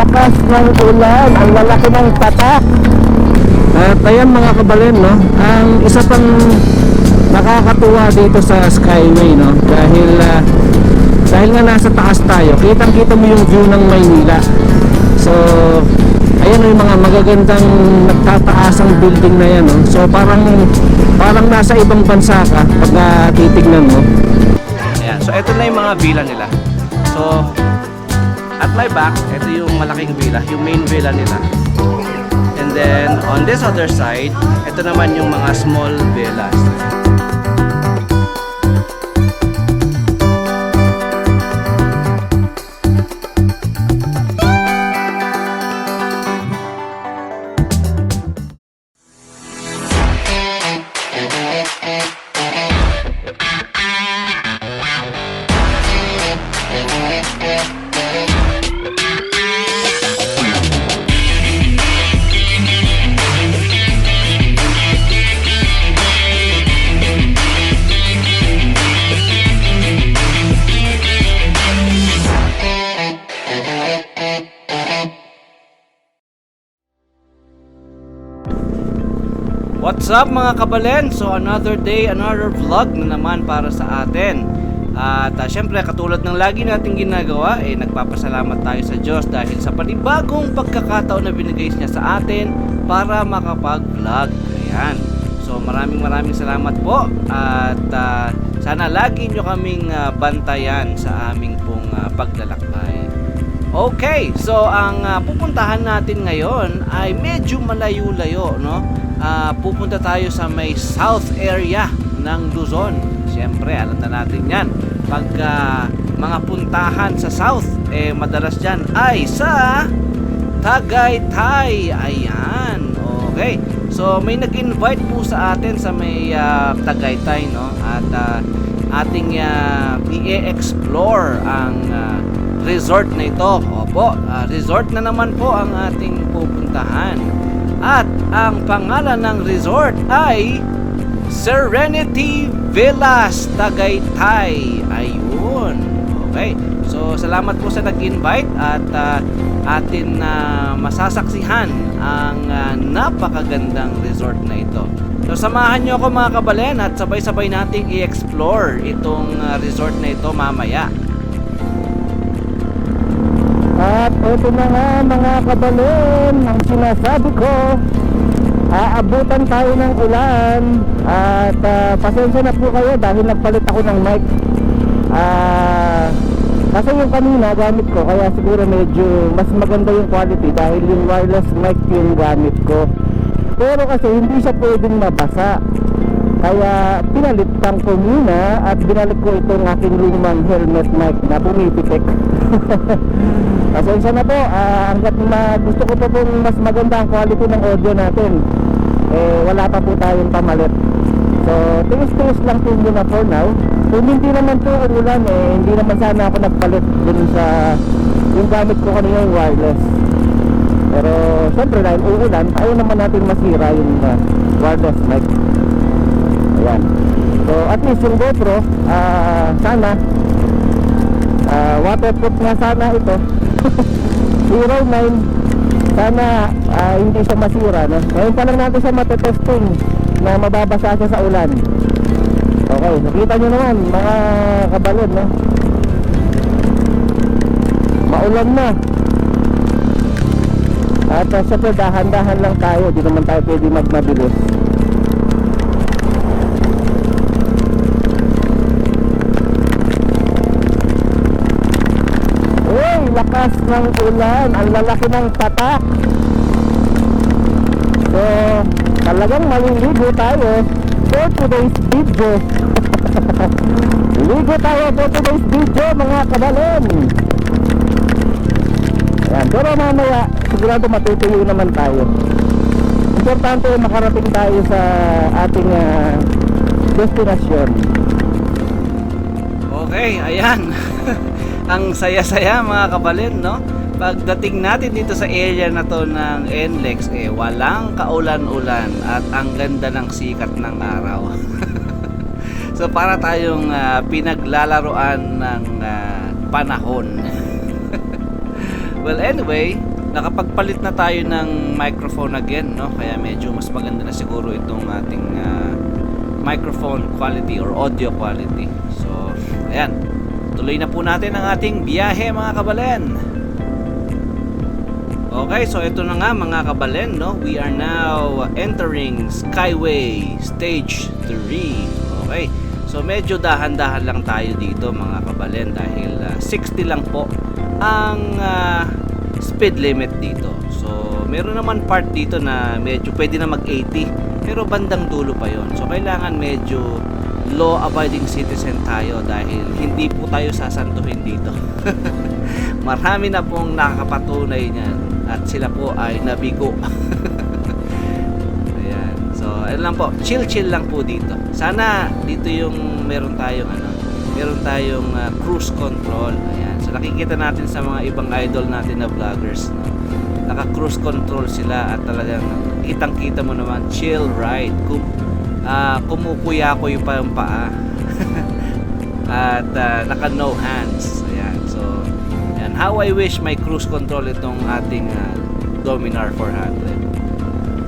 lakas ng ulan, ang lalaki ng tatak. At ayan mga kabalen, no, ang isa pang nakakatuwa dito sa Skyway, no, dahil nga nasa taas tayo, kitang-kita mo yung view ng Maynila. So ayan yung mga magagandang nagtataasang building na yan, no? So parang nasa ibang bansa ka pag titignan mo. Ayan, so ito na yung mga villa nila. So at my back, ito yung malaking villa, yung main villa nila. And then on this other side, ito naman yung mga small villas. What's up mga kabalen? So another day, another vlog na naman para sa atin. At syempre katulad ng lagi nating ginagawa, nagpapasalamat tayo sa Diyos dahil sa panibagong pagkakataon na binigay niya sa atin para makapag-vlog. Ayan. So maraming salamat po. At sana lagi nyo kaming bantayan sa aming pong paglalakbay. Okay, so ang pupuntahan natin ngayon ay medyo malayo-layo, no? Pupunta tayo sa may south area ng Luzon. Siyempre, alam na natin yan. Pag mga puntahan sa south, madalas dyan ay sa Tagaytay. Ayan, okay. So, may nag-invite po sa atin sa may Tagaytay, no? At ating i-explore ang resort na ito. Opo, resort na naman po ang ating pupuntahan. At ang pangalan ng resort ay Serenity Villas Tagaytay. Ayun. Okay. So salamat po sa nag-invite at atin masasaksihan ang napakagandang resort na ito. So samahan nyo ako mga kabalen at sabay-sabay nating i-explore itong resort na ito mamaya. At ito na nga mga kabalen, ang sinasabi ko, aabutan tayo ng ulan. At pasensya na po kayo dahil nagpalit ako ng mic. Kasi yung kanina gamit ko, kaya siguro medyo mas maganda yung quality dahil yung wireless mic yung gamit ko. Pero kasi hindi siya pwedeng mabasa, kaya pinalitan ko muna at binalik ko itong aking lumang helmet mic na pumipitik. Pasensya na po, hanggat gusto ko po pong mas maganda ang quality ng audio natin, wala pa po tayong pamalit. So tiis-tiis lang po muna for now. Kung hindi naman po umulan, hindi naman sana ako nagpalit dun sa yung gamit ko kanina yung wireless. Pero syempre dahil uulan, ayaw naman natin masira yung wireless mic. Ayan. So at least yung GoPro, sana waterproof nga sana ito. 09, sana hindi siya masira, no? Ngayon pa lang natin siya matetesting na mababasa siya sa ulan. Okay, nakita nyo naman mga kabalen, no? Maulan na. At syempre dahan-dahan lang tayo, di naman tayo pwede magmabilis. Lakas ng ulan, ang lalaki ng tatak. So talagang maliligo tayo for today's video. Ligo tayo for today's video mga kabalen. Ayan, pero mamaya sigurado matutuyo naman tayo. Importante makarating tayo sa ating destinasyon. Okay, ayan. Ang saya-saya mga kabalen, no? Pagdating natin dito sa area na to ng NLEX, walang kaulan-ulan at ang ganda ng sikat ng araw. So para tayong pinaglalaroan ng panahon. Well anyway, nakapagpalit na tayo ng microphone again, no? Kaya medyo mas maganda na siguro itong ating microphone quality or audio quality. So, ayan. Tuloy na po natin ang ating biyahe, mga kabalen. Okay, so ito na nga mga kabalen, no? We are now entering Skyway Stage 3. Okay. So medyo dahan-dahan lang tayo dito mga kabalen dahil 60 lang po ang speed limit dito. So meron naman part dito na medyo pwede na mag-80 pero bandang dulo pa yon. So kailangan medyo law-abiding citizen tayo dahil hindi po tayo sasantuhin dito. Marami na pong nakakapatunay niyan at sila po ay nabigo. So, ano lang po, chill lang po dito. Sana dito yung meron tayong cruise control. Ayan. So nakikita natin sa mga ibang idol natin na vloggers, no? Naka-cruise control sila at talagang kitang-kita mo naman chill ride. Kumukuya-kuy pa yung paa. At naka no hands. Ayan. So, ayan. How I wish may cruise control itong ating Dominar 400.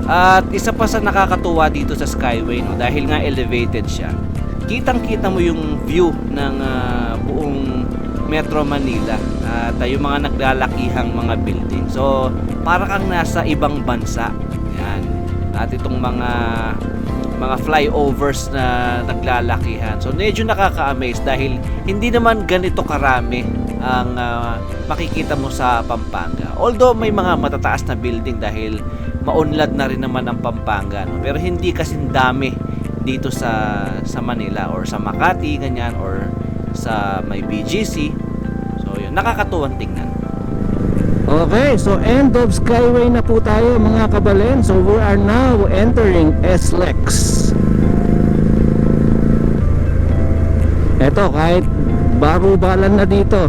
At isa pa sa nakakatuwa dito sa Skyway, no, dahil nga elevated siya, kitang-kita mo yung view ng buong Metro Manila at yung mga naglalakihang mga building. So, para kang nasa ibang bansa. Yan. At itong mga flyovers na naglalakihan. So, medyo nakaka-amaze dahil hindi naman ganito karami ang makikita mo sa Pampanga. Although may mga matataas na building dahil maunlad na rin naman ang Pampanga, no? Pero hindi kasing dami dito sa Manila or sa Makati ganyan or sa may BGC. So yun, nakakatuwang tingnan. Okay, so end of Skyway na po tayo mga kabalen. So we are now entering SLEX. Eto, kahit baro-balan na dito.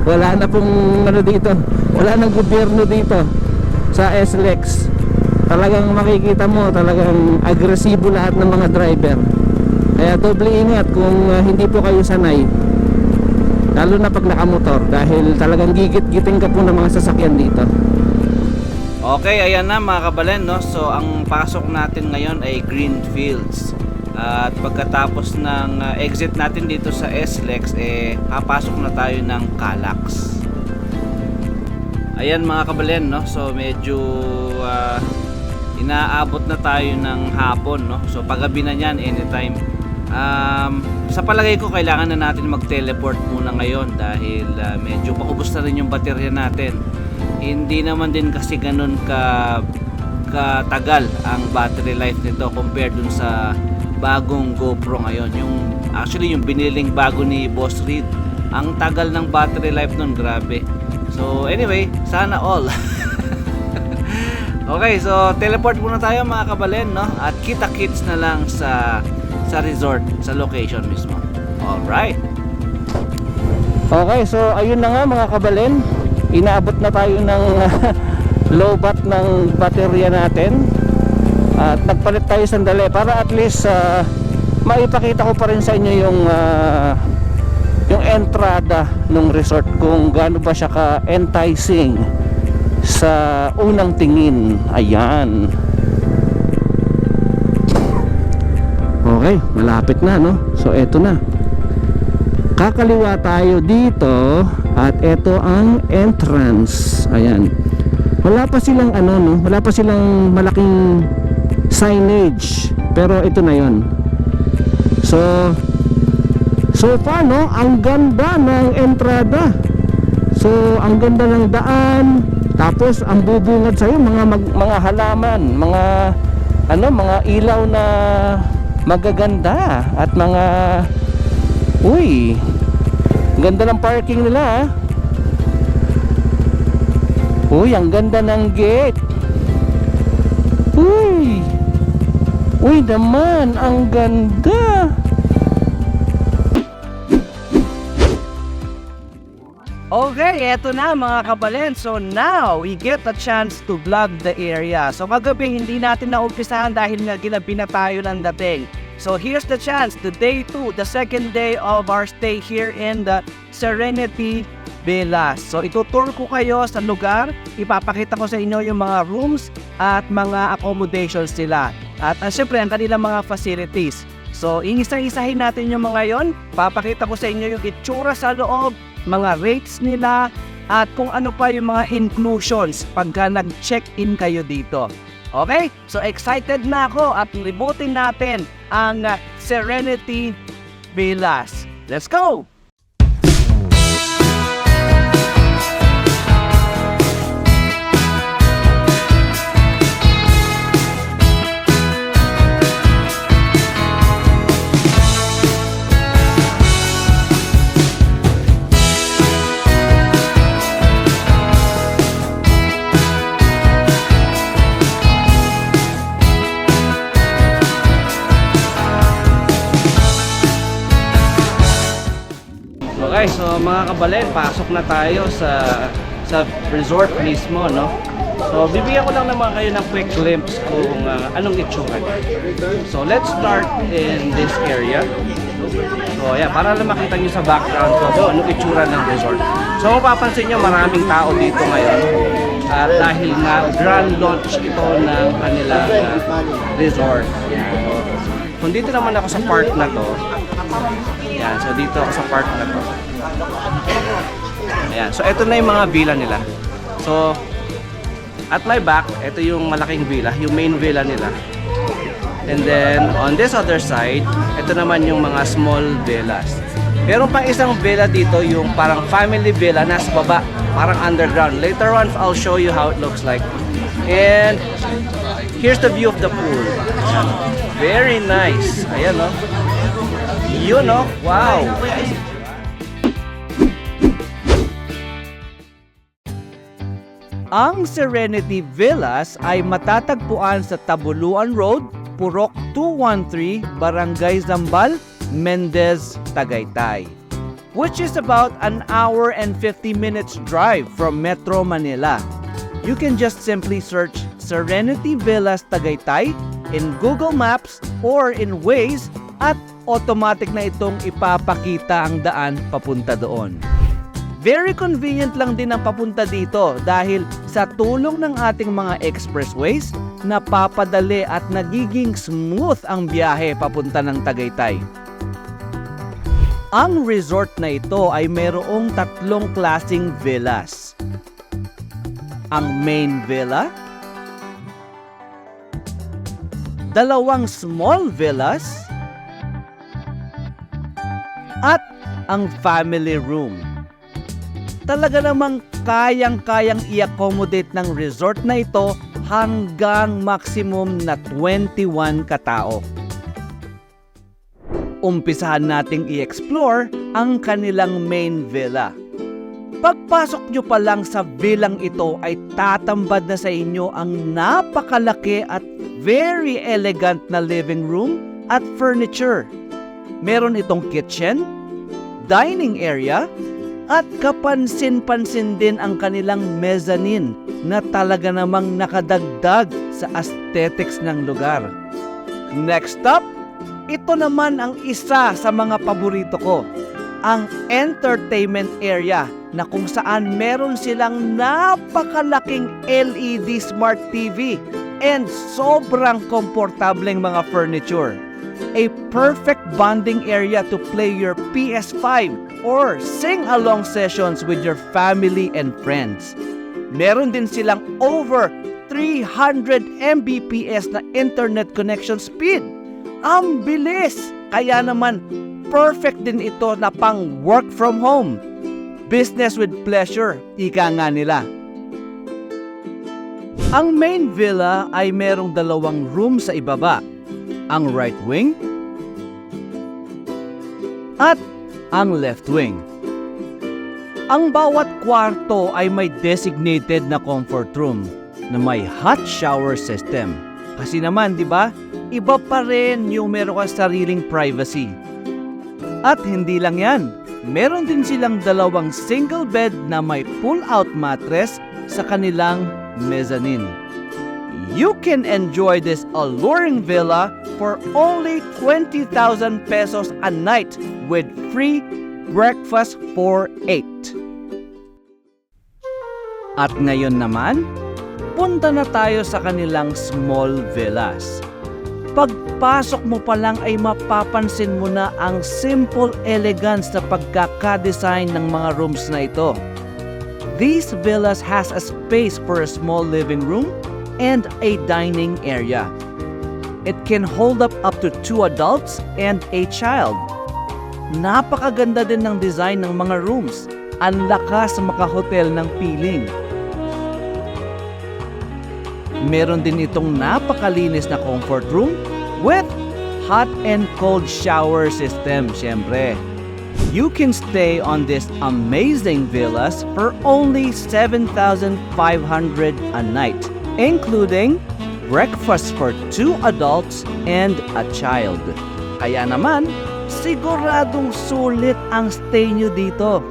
Wala na pong dito. Wala nang gobyerno dito sa SLEX. Talagang makikita mo, talagang agresibo lahat ng mga driver. Kaya doble ingat kung hindi po kayo sanay, lalo na pag nakamotor, dahil talagang gigit-giting ka po ng mga sasakyan dito. Okay, ayan na mga kabalen, no? So ang pasok natin ngayon ay Greenfields. At pagkatapos ng exit natin dito sa SLEX, papasok na tayo ng Calax. Ayan mga kabalen, no? So medyo inaabot na tayo ng hapon, no? So paggabi na yan anytime. Sa palagay ko kailangan na natin mag-teleport muna ngayon dahil medyo paubos na rin yung baterya natin. Hindi naman din kasi ganun katagal ang battery life nito compared dun sa bagong GoPro ngayon. Actually yung biniling bago ni Boss Reed, ang tagal ng battery life nun, grabe. So anyway, sana all. Okay, so teleport muna tayo mga kabalen, no? At kita-kits na lang sa resort, sa location mismo. Alright. Okay, so ayun na nga mga kabalen, inaabot na tayo ng low bat ng baterya natin. At nagpalit tayo sandali para at least maipakita ko pa rin sa inyo yung entrada ng resort, kung gaano ba siya ka-enticing sa unang tingin. Ayan. Okay, malapit na, no? So eto na, kakaliwa tayo dito at eto ang entrance. Ayan. Wala pa silang wala pa silang malaking signage, pero ito na yon. So far, no, ang ganda ng entrada. So ang ganda ng daan, tapos ang bubungad sa iyo mga halaman, mga ilaw na magaganda at mga ganda ng parking nila. Ang ganda ng gate. Naman, ang ganda. Okay, eto na mga kabalen. So now, we get a chance to vlog the area. So kagabi hindi natin naumpisahan dahil nga ginabi na tayo ng dating. So here's the chance, the day 2, the second day of our stay here in the Serenity Villas. So itutour ko kayo sa lugar, ipapakita ko sa inyo yung mga rooms at mga accommodations nila. At syempre ang kanilang mga facilities. So iisa-isahin natin yung mga yon. Papakita ko sa inyo yung itsura sa loob, mga rates nila, at kung ano pa yung mga inclusions pagka nag-check-in kayo dito. Okay? So excited na ako at libutin natin ang Serenity Villas. Let's go! Okay, so mga kabalen, pasok na tayo sa resort mismo, no? So bibigyan ko lang naman kayo ng quick glimpse kung anong itsura. So let's start in this area. So yeah, para lang makita nyo sa background ko anong itsura ng resort. So mapapansin nyo maraming tao dito ngayon. At dahil nga grand launch ito ng kanilang resort. So, kung dito naman ako sa park na to, yan, so dito ako sa park na to. Ayan, so ito na yung mga villa nila. So, at my back, ito yung malaking villa, yung main villa nila. And then, on this other side, ito naman yung mga small villas. Meron pang isang villa dito, yung parang family villa, nasa baba, parang underground. Later on, I'll show you how it looks like. And, here's the view of the pool. Ayan. Very nice. Ayan, no? Yun, no? Wow! Ang Serenity Villas ay matatagpuan sa Tabuluan Road, Purok 213, Barangay Zambal, Mendez, Tagaytay, which is about an hour and 50 minutes drive from Metro Manila. You can just simply search Serenity Villas Tagaytay in Google Maps or in Waze at automatic na itong ipapakita ang daan papunta doon. Very convenient lang din ang papunta dito dahil sa tulong ng ating mga expressways, napapadali at nagiging smooth ang biyahe papunta ng Tagaytay. Ang resort na ito ay mayroong tatlong klasing villas. Ang main villa, dalawang small villas, at ang family room. Talaga namang kayang-kayang i-accommodate ng resort na ito hanggang maximum na 21 katao. Umpisahan nating i-explore ang kanilang main villa. Pagpasok nyo pa lang sa villang ito ay tatambad na sa inyo ang napakalaki at very elegant na living room at furniture. Meron itong kitchen, dining area, at kapansin-pansin din ang kanilang mezzanine na talaga namang nakadagdag sa aesthetics ng lugar. Next up, ito naman ang isa sa mga paborito ko, ang entertainment area na kung saan meron silang napakalaking LED Smart TV and sobrang komportableng mga furniture. A perfect bonding area to play your PS5 or sing-along sessions with your family and friends. Meron din silang over 300 Mbps na internet connection speed. Ang bilis! Kaya naman, perfect din ito na pang work from home. Business with pleasure, ika nga nila. Ang main villa ay merong dalawang room sa ibaba. Ang right wing at ang left wing. Ang bawat kwarto ay may designated na comfort room na may hot shower system. Kasi naman, di ba, iba pa rin yung meron kang sariling privacy. At hindi lang yan, meron din silang dalawang single bed na may pull-out mattress sa kanilang mezzanine. You can enjoy this alluring villa for only 20,000 pesos a night with free breakfast for 8. At ngayon naman, punta na tayo sa kanilang small villas. Pagpasok mo pa lang ay mapapansin mo na ang simple elegance na pagkakadesign ng mga rooms na ito. These villas has a space for a small living room and a dining area. It can hold up to 2 adults and a child. Napakaganda din ng design ng mga rooms. Ang lakas maka-hotel ng feeling. Meron din itong napakalinis na comfort room with hot and cold shower system, syempre. You can stay on these amazing villas for only 7,500 a night, including breakfast for 2 adults and a child. Kaya naman, siguradong sulit ang stay nyo dito.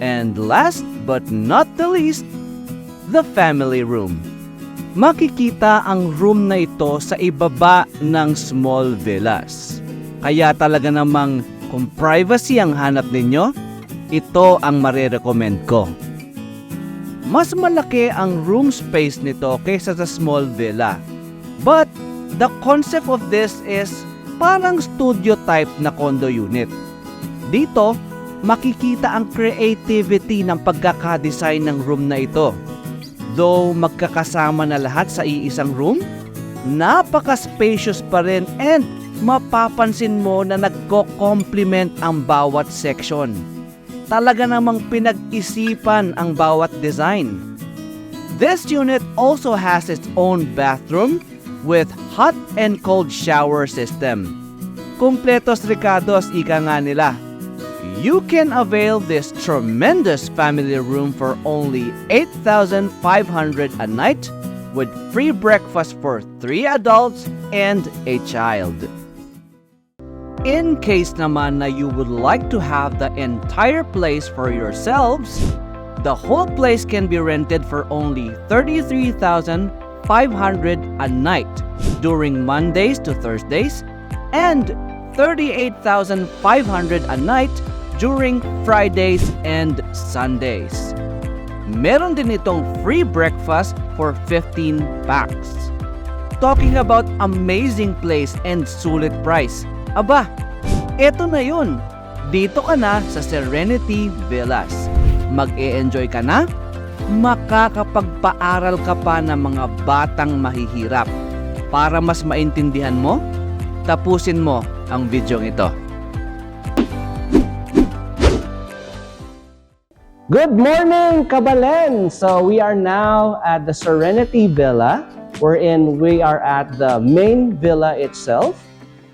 And last but not the least, the family room. Makikita ang room na ito sa ibaba ng small villas. Kaya talaga namang kung privacy ang hanap ninyo, ito ang marirecommend ko. Mas malaki ang room space nito kaysa sa small villa. But the concept of this is parang studio type na condo unit. Dito, makikita ang creativity ng pagkakadesign ng room na ito. Though magkakasama na lahat sa iisang room, napaka-spacious pa rin and mapapansin mo na nagko-complement ang bawat section. Talaga namang pinag-isipan ang bawat design. This unit also has its own bathroom with hot and cold shower system. Kumpletos ricados, ika nga nila. You can avail this tremendous family room for only 8,500 a night with free breakfast for 3 adults and a child. In case naman na you would like to have the entire place for yourselves, the whole place can be rented for only 33,500 a night during Mondays to Thursdays and 38,500 a night during Fridays and Sundays. Meron din itong free breakfast for 15 packs. Talking about amazing place and sulit price. Aba, eto na yun. Dito ka na sa Serenity Villas. Mag-e-enjoy ka na, makakapagpaaral ka pa ng mga batang mahihirap. Para mas maintindihan mo, tapusin mo ang video ito. Good morning, Cabalen! So we are now at the Serenity Villa, wherein we are at the main villa itself.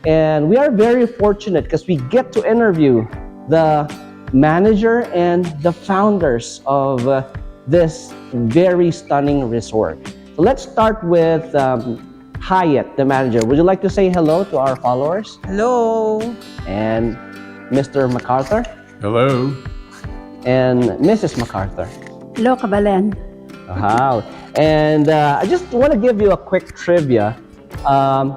And we are very fortunate because we get to interview the manager and the founders of this very stunning resort. So let's start with Hyatt, the manager. Would you like to say hello to our followers? Hello. And Mr. MacArthur? Hello. And Mrs. MacArthur? Hello, Cabalen. Wow. And I just want to give you a quick trivia.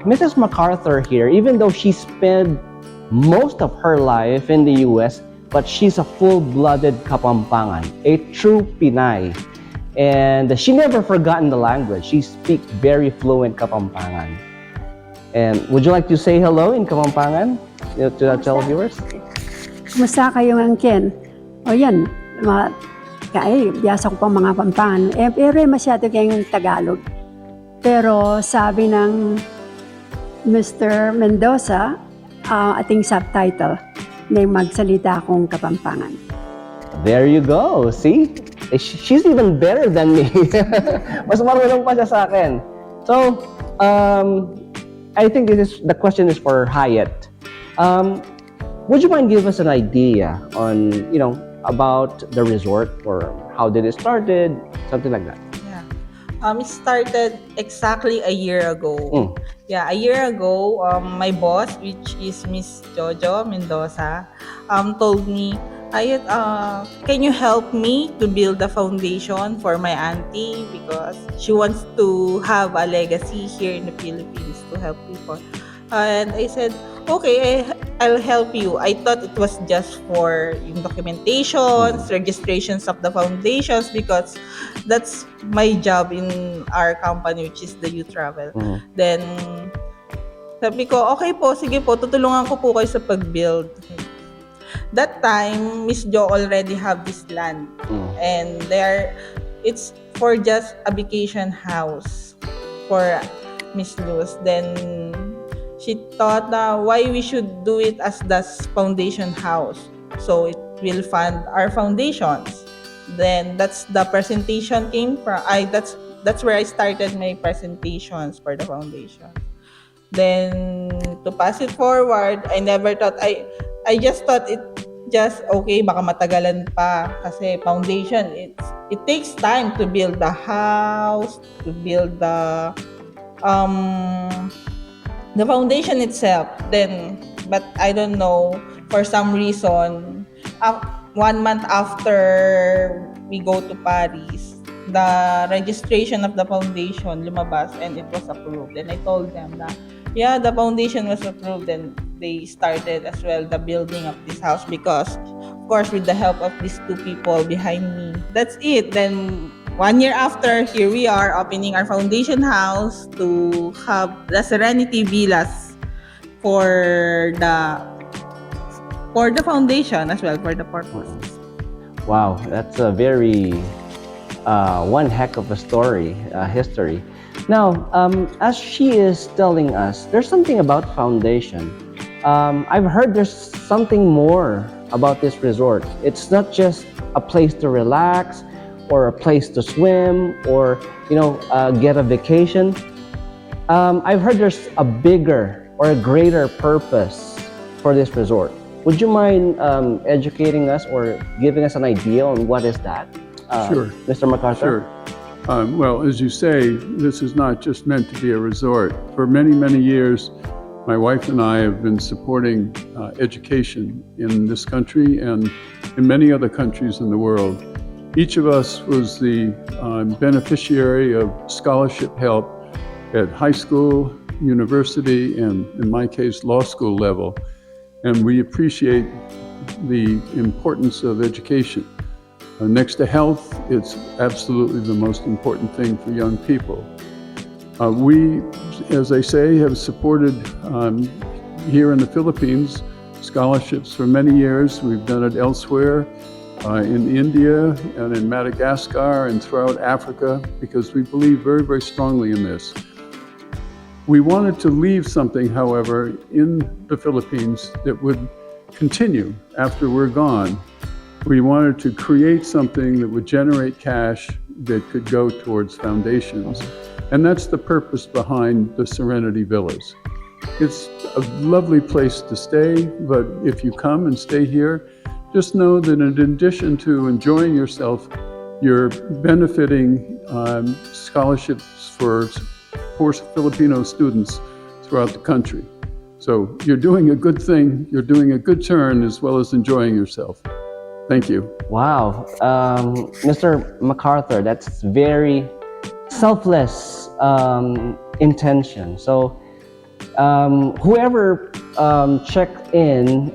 Mrs. MacArthur here, even though she spent most of her life in the US, but she's a full-blooded Kapampangan, a true Pinay. And she never forgotten the language. She speaks very fluent Kapampangan. And would you like to say hello in Kapampangan to the televiewers? Kumusta kayo ng Ken? O yan, biyasa ko pang mga Pampangan. Pero masyado kayong Tagalog. Pero sabi ng Mr. Mendoza, ating subtitle, na magsalita akong Kapampangan. There you go. See? She's even better than me. Mas marunong pa siya sa akin. So, I think the question is for Hyatt. Would you mind give us an idea on, about the resort or how did it started, something like that? It started exactly a year ago. Yeah, a year ago, my boss, which is Miss Jojo Mendoza, told me, Ayat, can you help me to build a foundation for my auntie because she wants to have a legacy here in the Philippines to help people. And I said, okay, I'll help you. I thought it was just for yung documentations, registrations of the foundations, because that's my job in our company, which is the youth travel. Then, sabi ko, okay po, sige po, tutulungan ko po kayo sa pag-build. That time, Miss Jo already have this land. And it's for just a vacation house for Miss Luz. Then, she thought na why we should do it as the foundation house. So, it will fund our foundations. Then, that's the presentation came from. That's where I started my presentations for the foundation. Then, to pass it forward, I never thought, I just thought it just, okay, baka matagalan pa. Kasi foundation, it takes time to build the house, to build the foundation itself. Then, but I don't know, for some reason, 1 month after we go to Paris, the registration of the foundation lumabas and it was approved. And I told them that, yeah, the foundation was approved, and they started as well the building of this house, because, of course, with the help of these two people behind me. That's it. Then, 1 year after, here we are opening our foundation house to have the Serenity Villas for the foundation as well, for the purposes. Wow, that's a very one heck of a story, history. Now, as she is telling us, there's something about foundation. I've heard there's something more about this resort. It's not just a place to relax or a place to swim or, get a vacation. I've heard there's a bigger or a greater purpose for this resort. Would you mind educating us or giving us an idea on what is that? Sure. Mr. MacArthur? Sure. Well, as you say, this is not just meant to be a resort. For many, many years, my wife and I have been supporting education in this country and in many other countries in the world. Each of us was the beneficiary of scholarship help at high school, university, and in my case, law school level. And we appreciate the importance of education. Next to health, it's absolutely the most important thing for young people. We, as I say, have supported here in the Philippines scholarships for many years. We've done it elsewhere, in India and in Madagascar and throughout Africa, because we believe very, very strongly in this. We wanted to leave something, however, in the Philippines that would continue after we're gone. We wanted to create something that would generate cash that could go towards foundations. And that's the purpose behind the Serenity Villas. It's a lovely place to stay, but if you come and stay here, just know that in addition to enjoying yourself, you're benefiting scholarships for poor Filipino students throughout the country. So you're doing a good thing, you're doing a good turn, as well as enjoying yourself. Thank you. Wow. Mr. MacArthur, that's very selfless intention. So whoever checked in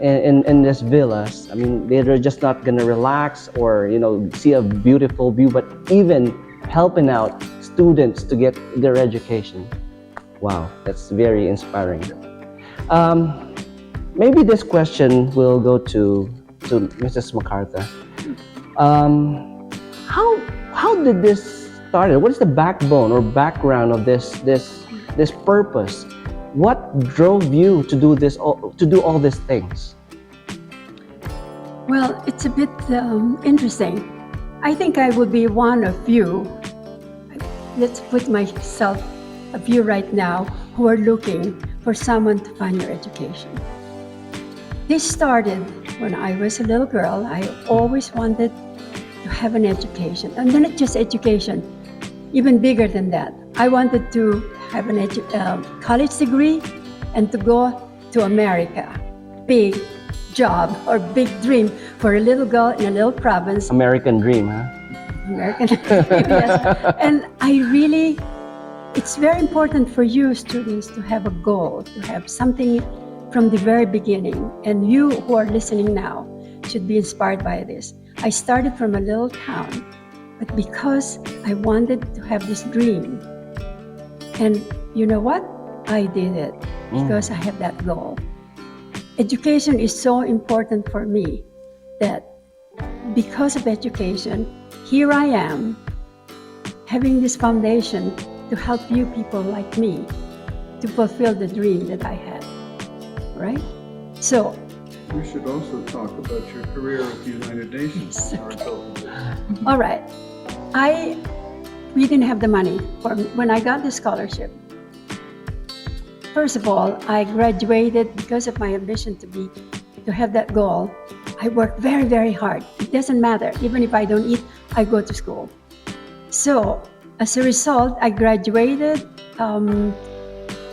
this villas, I mean, they're just not gonna relax or see a beautiful view, but even helping out students to get their education. Wow, that's very inspiring. Maybe this question will go to Mrs. MacArthur. How did this start? What is the backbone or background of this purpose? What drove you to do all these things? Well, it's a bit interesting. I think I would be one of you. Let's put myself a few right now who are looking for someone to fund your education. This started when I was a little girl. I always wanted to have an education, and then not just education, even bigger than that. I wanted to have an college degree and to go to America. Big job or big dream for a little girl in a little province. American dream, huh? American dream, yes. And it's very important for you students to have a goal, to have something from the very beginning, and you who are listening now should be inspired by this. I started from a little town, but because I wanted to have this dream, and you know what? I did it because I have that goal. Education is so important for me that because of education, here I am having this foundation to help you people like me to fulfill the dream that I had, right? So, We should also talk about your career at the United Nations. all right, we didn't have the money when I got the scholarship. First of all, I graduated because of my ambition to have that goal. I worked very, very hard. It doesn't matter. Even if I don't eat, I go to school. So as a result, I graduated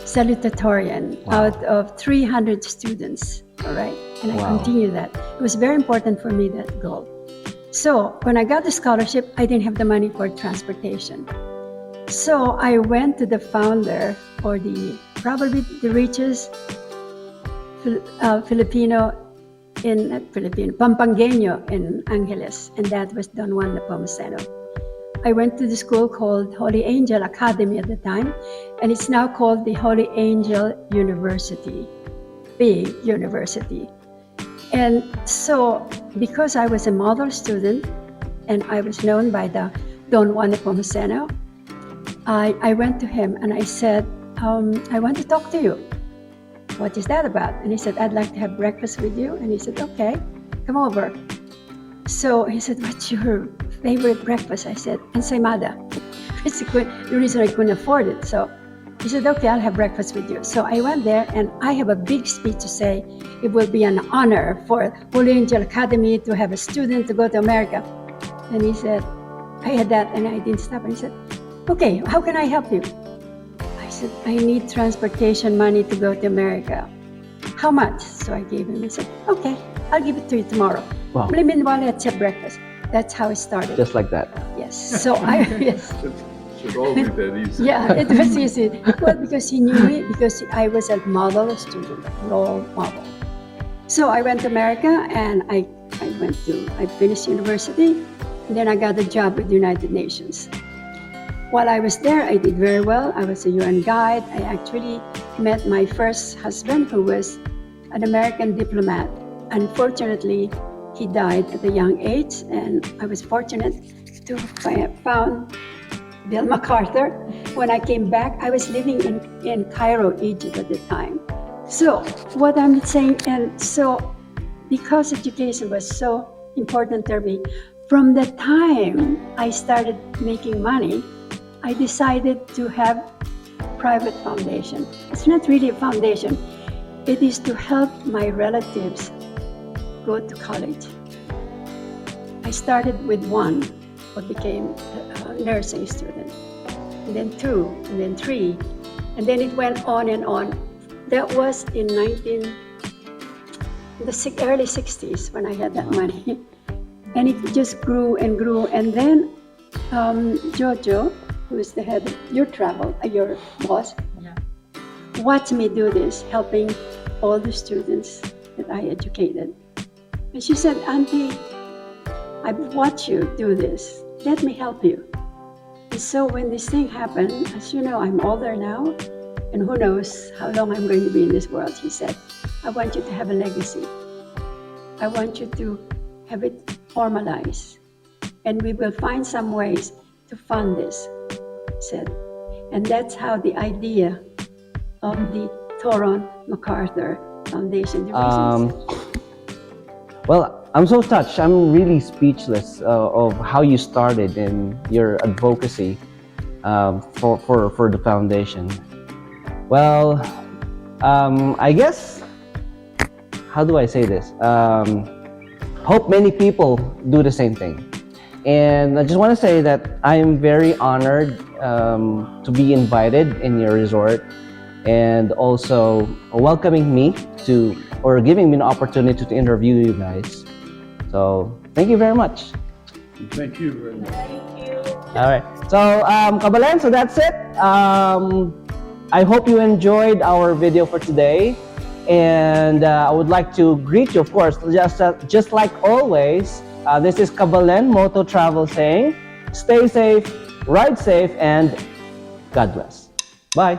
salutatorian out of 300 students, all right? And I continued that. It was very important for me, that goal. So when I got the scholarship, I didn't have the money for transportation. So I went to the founder, or probably the richest Pampangueño in Angeles, and that was Don Juan Nepomuceno. I went to the school called Holy Angel Academy at the time, and it's now called the Holy Angel University, big university. And so, because I was a model student, and I was known by the Don Juan Nepomuceno, I went to him and I said, I want to talk to you. What is that about? And he said, I'd like to have breakfast with you. And he said, okay, come over. So he said, what's your favorite breakfast? I said, ensaymada. It's the reason I couldn't afford it. So he said, okay, I'll have breakfast with you. So I went there and I have a big speech to say, it will be an honor for Holy Angel Academy to have a student to go to America. And he said, I had that and I didn't stop. And he said, okay, how can I help you? I said, I need transportation money to go to America. How much? So I gave him and said, okay, I'll give it to you tomorrow. Wow. Meanwhile, let's have breakfast. That's how it started. Just like that. Yes. So yes. Should all be that easy. Yeah, it was easy. Well, because he knew me, because I was a model student, role model. So I went to America and I finished university, and then I got a job with the United Nations. While I was there, I did very well. I was a UN guide. I actually met my first husband, who was an American diplomat. Unfortunately, he died at a young age, and I was fortunate to found Bill MacArthur. When I came back, I was living in Cairo, Egypt at the time. So what I'm saying, and so because education was so important to me, from the time I started making money, I decided to have private foundation. It's not really a foundation. It is to help my relatives go to college. I started with one who became a nursing student, and then two, and then three, and then it went on and on. That was in the early 60s when I had that money. And it just grew and grew. And then Jojo, who is the head of your boss, watched me do this, helping all the students that I educated. And she said, Auntie, I've watched you do this. Let me help you. And so when this thing happened, as you know, I'm older now, and who knows how long I'm going to be in this world, she said, I want you to have a legacy. I want you to have it formalized. And we will find some ways to fund this, said. And that's how the idea of the Toron MacArthur Foundation. Well, I'm so touched. I'm really speechless of how you started in your advocacy for the foundation. Well, I guess, how do I say this? Hope many people do the same thing. And I just want to say that I'm very honored to be invited in your resort, and also welcoming me or giving me an opportunity to interview you guys. So thank you very much. Thank you very much. Thank you. All right. So Cabalen, so that's it. I hope you enjoyed our video for today. And I would like to greet you, of course, just like always. This is Cabalen Moto Travel saying, stay safe, ride safe, and God bless. Bye.